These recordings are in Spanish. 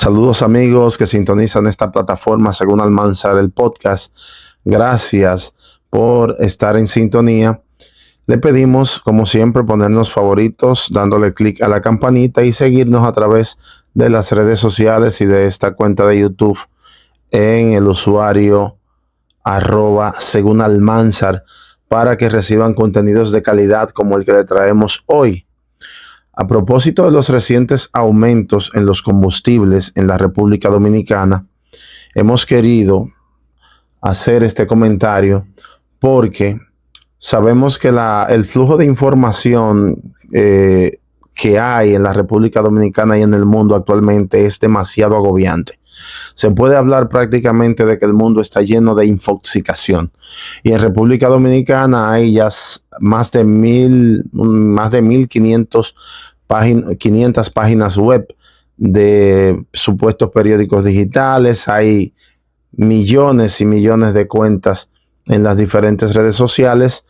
Saludos amigos que sintonizan esta plataforma según Almanzar el podcast. Gracias por estar en sintonía. Le pedimos, como siempre, ponernos favoritos, dándole clic a la campanita y seguirnos a través de las redes sociales y de esta cuenta de YouTube en el usuario @según Almanzar para que reciban contenidos de calidad como el que le traemos hoy. A propósito de los recientes aumentos en los combustibles en la República Dominicana, hemos querido hacer este comentario porque sabemos que el flujo de información que hay en la República Dominicana y en el mundo actualmente es demasiado agobiante. Se puede hablar prácticamente de que el mundo está lleno de infoxicación. Y en República Dominicana hay ya más de 1,500 páginas web de supuestos periódicos digitales. Hay millones y millones de cuentas en las diferentes redes sociales.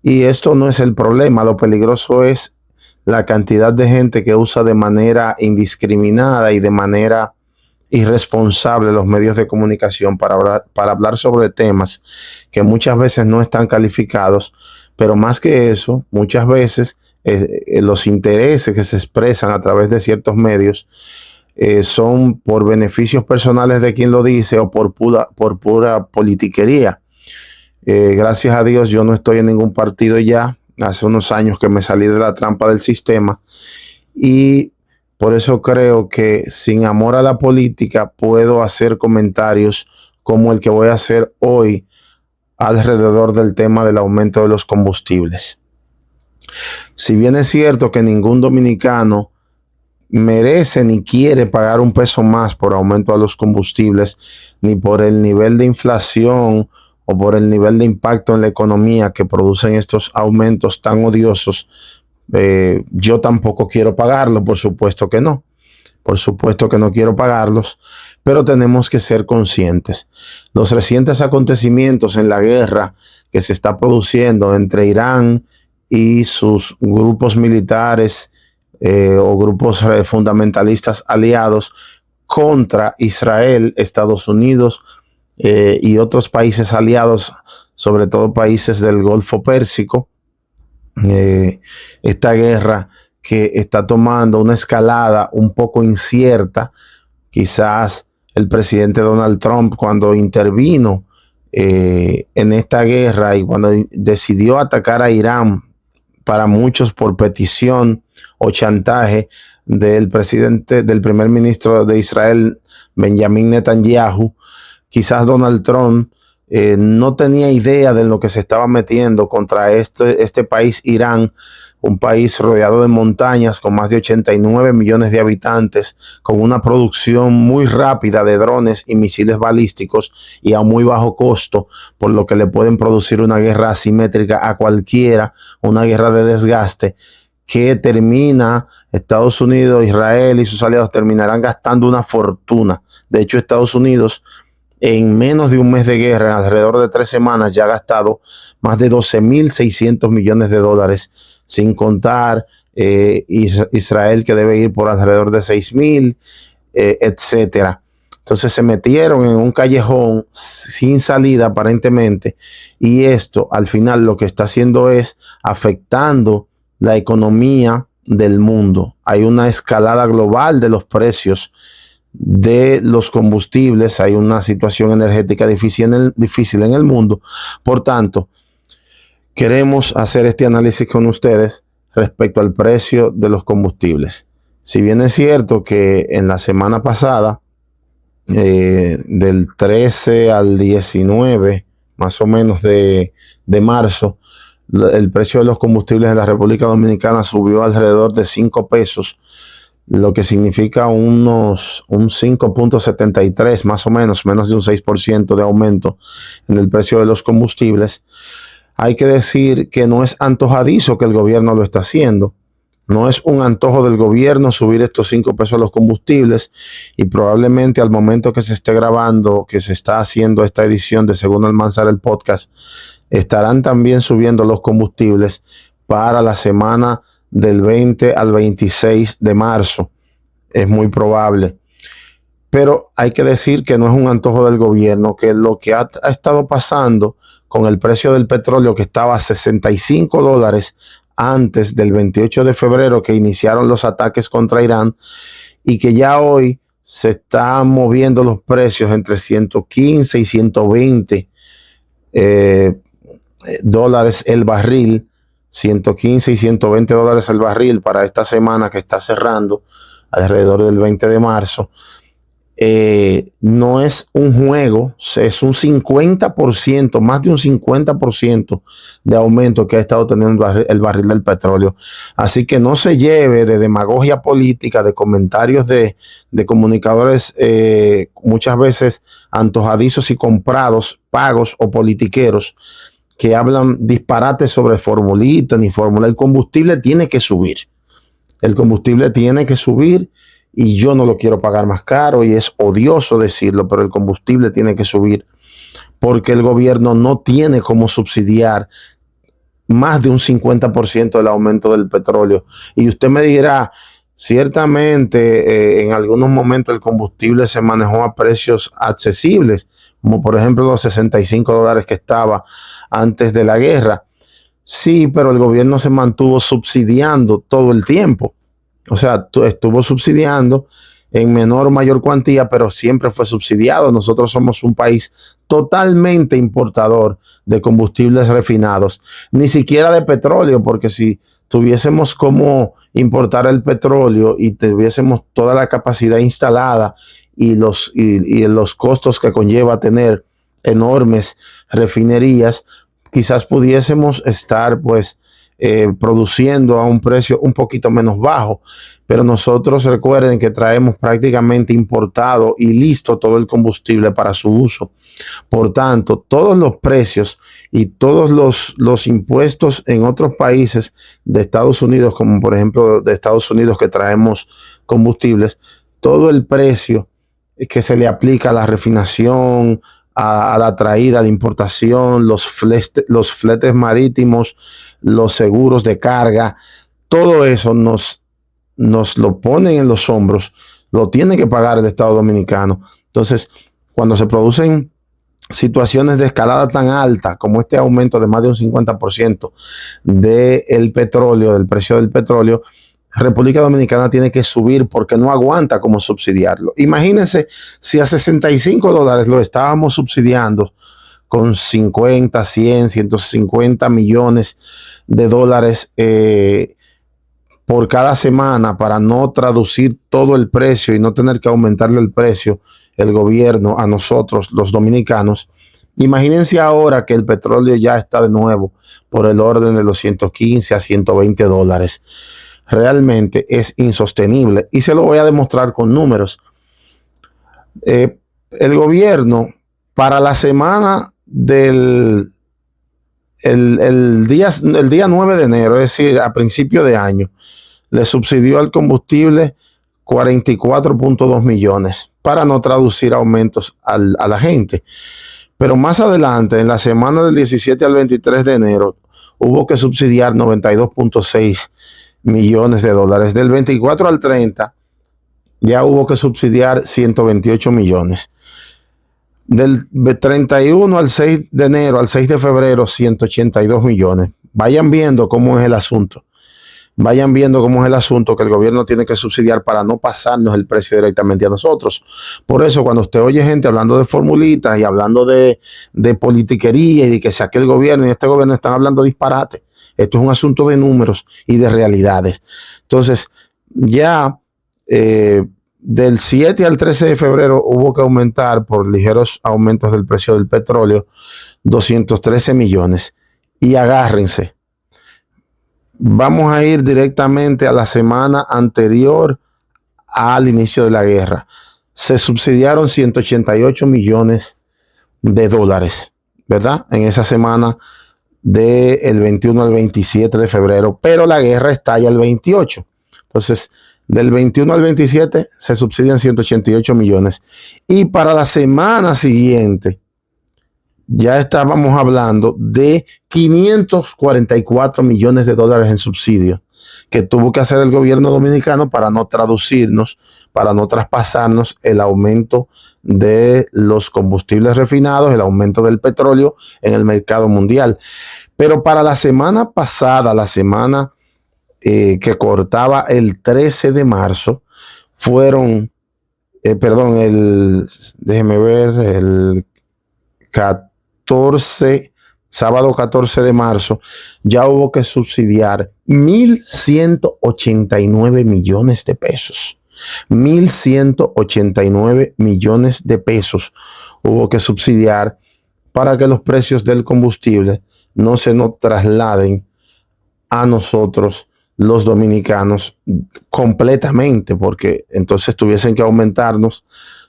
Y esto no es el problema. Lo peligroso es la cantidad de gente que usa de manera indiscriminada y de manera irresponsable los medios de comunicación para hablar sobre temas que muchas veces no están calificados, pero más que eso, muchas veces los intereses que se expresan a través de ciertos medios son por beneficios personales de quien lo dice o por pura politiquería. Gracias a Dios yo no estoy en ningún partido ya. Hace unos años que me salí de la trampa del sistema y por eso creo que sin amor a la política puedo hacer comentarios como el que voy a hacer hoy alrededor del tema del aumento de los combustibles. Si bien es cierto que ningún dominicano merece ni quiere pagar un peso más por aumento a los combustibles, ni por el nivel de inflación o por el nivel de impacto en la economía que producen estos aumentos tan odiosos, yo tampoco quiero pagarlo, por supuesto que no. Por supuesto que no quiero pagarlos, pero tenemos que ser conscientes. Los recientes acontecimientos en la guerra que se está produciendo entre Irán y sus grupos militares o grupos fundamentalistas aliados contra Israel, Estados Unidos y otros países aliados, sobre todo países del Golfo Pérsico. Esta guerra que está tomando una escalada un poco incierta. Quizás el presidente Donald Trump, cuando intervino en esta guerra y cuando decidió atacar a Irán, para muchos por petición o chantaje del primer ministro de Israel, Benjamín Netanyahu, quizás Donald Trump no tenía idea de lo que se estaba metiendo contra este país, Irán, un país rodeado de montañas con más de 89 millones de habitantes, con una producción muy rápida de drones y misiles balísticos y a muy bajo costo, por lo que le pueden producir una guerra asimétrica a cualquiera, una guerra de desgaste que termina Estados Unidos, Israel y sus aliados terminarán gastando una fortuna. De hecho, Estados Unidos en menos de un mes de guerra, en alrededor de 3 semanas, ya ha gastado más de 12.600 millones de dólares, sin contar Israel, que debe ir por alrededor de 6.000, etcétera. Entonces se metieron en un callejón sin salida aparentemente, y esto al final lo que está haciendo es afectando la economía del mundo. Hay una escalada global de los precios de los combustibles, hay una situación energética difícil en el mundo. Por tanto, queremos hacer este análisis con ustedes respecto al precio de los combustibles. Si bien es cierto que en la semana pasada, del 13 al 19, más o menos de marzo, el precio de los combustibles en la República Dominicana subió alrededor de 5 pesos, lo que significa un 5.73, más o menos de un 6% de aumento en el precio de los combustibles. Hay que decir que no es antojadizo que el gobierno lo está haciendo. No es un antojo del gobierno subir estos 5 pesos a los combustibles, y probablemente al momento que se esté grabando, que se está haciendo esta edición de Según Almanzar el podcast, estarán también subiendo los combustibles para la semana del 20 al 26 de marzo. Es muy probable. Pero hay que decir que no es un antojo del gobierno, que lo que ha estado pasando con el precio del petróleo, que estaba a $65 antes del 28 de febrero que iniciaron los ataques contra Irán, y que ya hoy se están moviendo los precios entre 115 y 120 dólares el barril, 115 y 120 dólares el barril para esta semana que está cerrando alrededor del 20 de marzo. No es un juego, es un 50%, más de un 50% de aumento que ha estado teniendo el barril del petróleo. Así que no se lleve de demagogia política, de comentarios de comunicadores muchas veces antojadizos y comprados, pagos o politiqueros, que hablan disparates sobre formulita ni fórmula. El combustible tiene que subir. El combustible tiene que subir. Y yo no lo quiero pagar más caro, y es odioso decirlo, pero el combustible tiene que subir porque el gobierno no tiene cómo subsidiar más de un 50% del aumento del petróleo. Y usted me dirá, ciertamente en algunos momentos el combustible se manejó a precios accesibles, como por ejemplo los $65 que estaba antes de la guerra. Sí, pero el gobierno se mantuvo subsidiando todo el tiempo. O sea, estuvo subsidiando en menor o mayor cuantía, pero siempre fue subsidiado. Nosotros somos un país totalmente importador de combustibles refinados, ni siquiera de petróleo, porque si tuviésemos cómo importar el petróleo y tuviésemos toda la capacidad instalada y los costos que conlleva tener enormes refinerías, quizás pudiésemos estar produciendo a un precio un poquito menos bajo, pero nosotros recuerden que traemos prácticamente importado y listo todo el combustible para su uso. Por tanto, todos los precios y todos los impuestos en otros países de Estados Unidos, como por ejemplo de Estados Unidos que traemos combustibles, todo el precio que se le aplica a la refinación, a la traída de importación, los fletes marítimos, los seguros de carga, todo eso nos lo ponen en los hombros, lo tiene que pagar el Estado Dominicano. Entonces, cuando se producen situaciones de escalada tan alta como este aumento de más de un 50% del petróleo, del precio del petróleo, República Dominicana tiene que subir porque no aguanta como subsidiarlo. Imagínense si a $65 lo estábamos subsidiando con 50, 100, 150 millones de dólares por cada semana para no traducir todo el precio y no tener que aumentarle el precio el gobierno a nosotros, los dominicanos. Imagínense ahora que el petróleo ya está de nuevo por el orden de los 115 a 120 dólares. Realmente es insostenible y se lo voy a demostrar con números. El gobierno para la semana del el día 9 de enero, es decir, a principio de año, le subsidió al combustible 44.2 millones para no traducir aumentos a la gente. Pero más adelante, en la semana del 17 al 23 de enero, hubo que subsidiar 92.6 millones de dólares. Del 24 al 30 ya hubo que subsidiar 128 millones. Del 31 al 6 de enero al 6 de febrero, 182 millones. Vayan viendo cómo es el asunto. Vayan viendo cómo es el asunto que el gobierno tiene que subsidiar para no pasarnos el precio directamente a nosotros. Por eso, cuando usted oye gente hablando de formulitas y hablando de politiquería y de que saque el gobierno y este gobierno, están hablando disparate. Esto es un asunto de números y de realidades. Entonces, ya del 7 al 13 de febrero hubo que aumentar por ligeros aumentos del precio del petróleo 213 millones. Y agárrense. Vamos a ir directamente a la semana anterior al inicio de la guerra. Se subsidiaron 188 millones de dólares, ¿verdad? En esa semana del 21 al 27 de febrero, pero la guerra estalla el 28. Entonces, del 21 al 27 se subsidian 188 millones. Y para la semana siguiente, ya estábamos hablando de 544 millones de dólares en subsidio. que tuvo que hacer el gobierno dominicano para no traducirnos, para no traspasarnos el aumento de los combustibles refinados, el aumento del petróleo en el mercado mundial. Pero para la semana pasada, la semana que cortaba el 13 de marzo, déjeme ver, el 14, sábado 14 de marzo, ya hubo que subsidiar 1.189 millones de pesos. 1.189 millones de pesos hubo que subsidiar para que los precios del combustible no se nos trasladen a nosotros, los dominicanos, completamente, porque entonces tuviesen que aumentarnos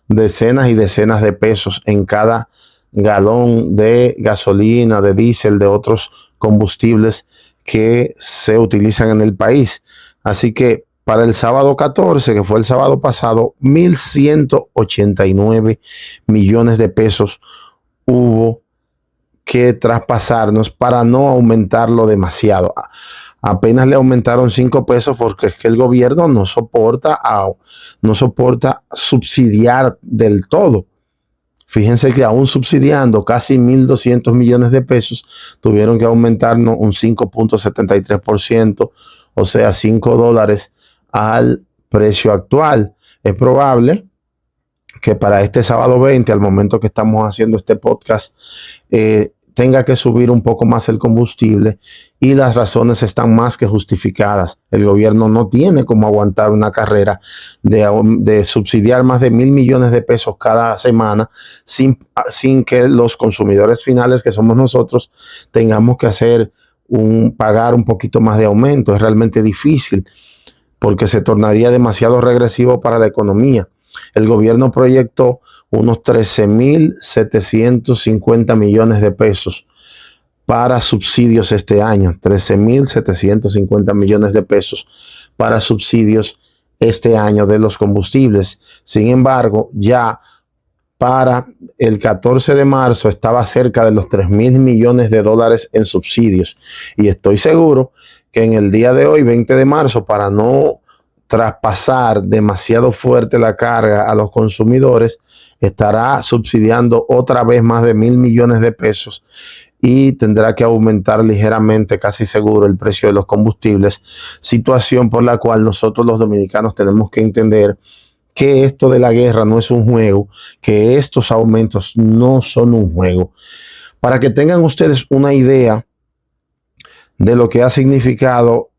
decenas y decenas de pesos en cada galón de gasolina, de diésel, de otros combustibles que se utilizan en el país. Así que para el sábado 14, que fue el sábado pasado, 1.189 millones de pesos hubo que traspasarnos para no aumentarlo demasiado. Apenas le aumentaron 5 pesos porque es que el gobierno no soporta subsidiar del todo. Fíjense que aún subsidiando casi 1.200 millones de pesos, tuvieron que aumentarnos un 5.73%, o sea, $5 al precio actual. Es probable que para este sábado 20, al momento que estamos haciendo este podcast, tenga que subir un poco más el combustible, y las razones están más que justificadas. El gobierno no tiene cómo aguantar una carrera de subsidiar más de 1.000 millones de pesos cada semana sin que los consumidores finales, que somos nosotros, tengamos que pagar un poquito más de aumento. Es realmente difícil porque se tornaría demasiado regresivo para la economía. El gobierno proyectó unos 13.750 millones de pesos para subsidios este año. 13.750 millones de pesos para subsidios este año de los combustibles. Sin embargo, ya para el 14 de marzo estaba cerca de los 3.000 millones de dólares en subsidios. Y estoy seguro que en el día de hoy, 20 de marzo, para no traspasar demasiado fuerte la carga a los consumidores, estará subsidiando otra vez más de 1.000 millones de pesos y tendrá que aumentar ligeramente, casi seguro, el precio de los combustibles, situación por la cual nosotros los dominicanos tenemos que entender que esto de la guerra no es un juego, que estos aumentos no son un juego. Para que tengan ustedes una idea de lo que ha significado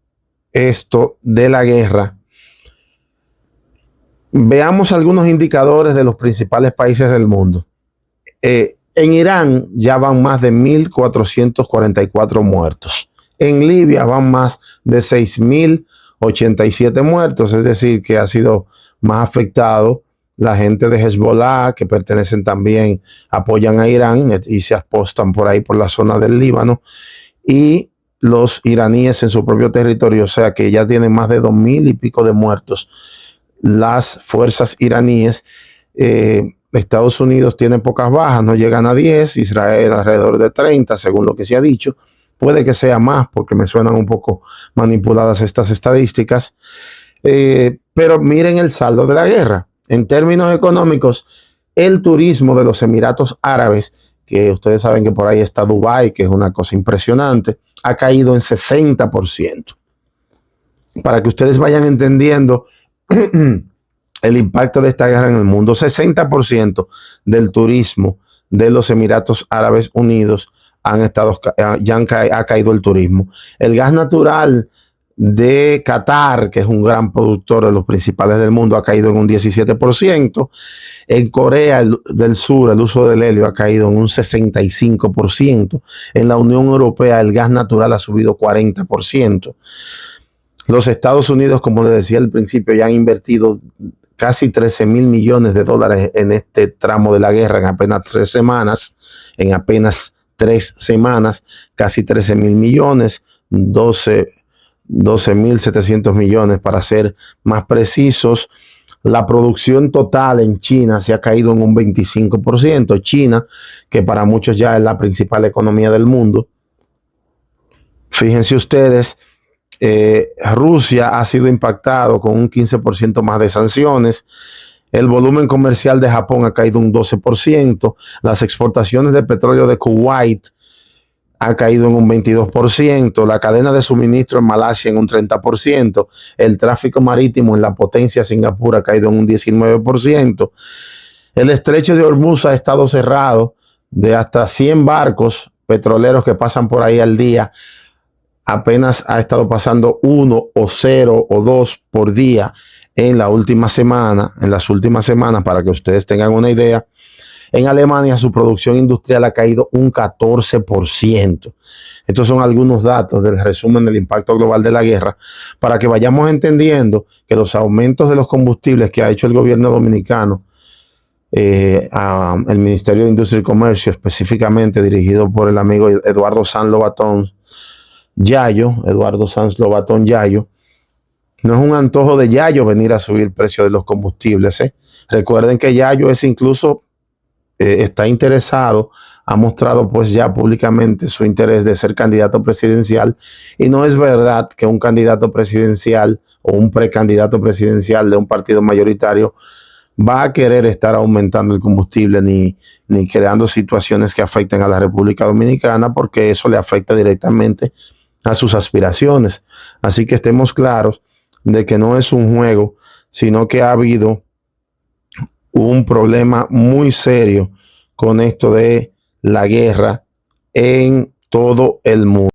esto de la guerra, veamos algunos indicadores de los principales países del mundo. En Irán ya van más de 1.444 muertos. En Libia van más de 6.087 muertos, es decir, que ha sido más afectado la gente de Hezbollah, que pertenecen también, apoyan a Irán y se apostan por ahí por la zona del Líbano, y los iraníes en su propio territorio, o sea que ya tienen más de 2.000 y pico de muertos las fuerzas iraníes. Estados Unidos tiene pocas bajas, no llegan a 10, Israel alrededor de 30, según lo que se ha dicho. Puede que sea más porque me suenan un poco manipuladas estas estadísticas. Pero miren el saldo de la guerra. En términos económicos, el turismo de los Emiratos Árabes, que ustedes saben que por ahí está Dubái, que es una cosa impresionante, ha caído en 60%. Para que ustedes vayan entendiendo el impacto de esta guerra en el mundo, 60% del turismo de los Emiratos Árabes Unidos ha caído el turismo. El gas natural de Qatar, que es un gran productor de los principales del mundo, ha caído en un 17%. En Corea del Sur, el uso del helio ha caído en un 65%. En la Unión Europea, el gas natural ha subido 40%. Los Estados Unidos, como les decía al principio, ya han invertido casi 13.000 millones de dólares en este tramo de la guerra en apenas 3 semanas. Casi 13.000 millones, 12.700 millones para ser más precisos. La producción total en China se ha caído en un 25%. China, que para muchos ya es la principal economía del mundo. Fíjense ustedes Rusia ha sido impactado con un 15% más de sanciones. El volumen comercial de Japón ha caído un 12%. Las exportaciones de petróleo de Kuwait ha caído en un 22%. La cadena de suministro en Malasia en un 30%. El tráfico marítimo en la potencia Singapur ha caído en un 19%. El estrecho de Hormuz ha estado cerrado. De hasta 100 barcos petroleros que pasan por ahí al día, apenas ha estado pasando 1 o 0 o 2 por día en las últimas semanas, para que ustedes tengan una idea. En Alemania su producción industrial ha caído un 14%. Estos son algunos datos del resumen del impacto global de la guerra, para que vayamos entendiendo que los aumentos de los combustibles que ha hecho el gobierno dominicano, el Ministerio de Industria y Comercio, específicamente dirigido por el amigo Eduardo Sanz Lobatón Yayo, no es un antojo de Yayo venir a subir el precio de los combustibles. Recuerden que Yayo es incluso, está interesado, ha mostrado pues ya públicamente su interés de ser candidato presidencial, y no es verdad que un candidato presidencial o un precandidato presidencial de un partido mayoritario va a querer estar aumentando el combustible ni creando situaciones que afecten a la República Dominicana, porque eso le afecta directamente a sus aspiraciones. Así que estemos claros de que no es un juego, sino que ha habido un problema muy serio con esto de la guerra en todo el mundo.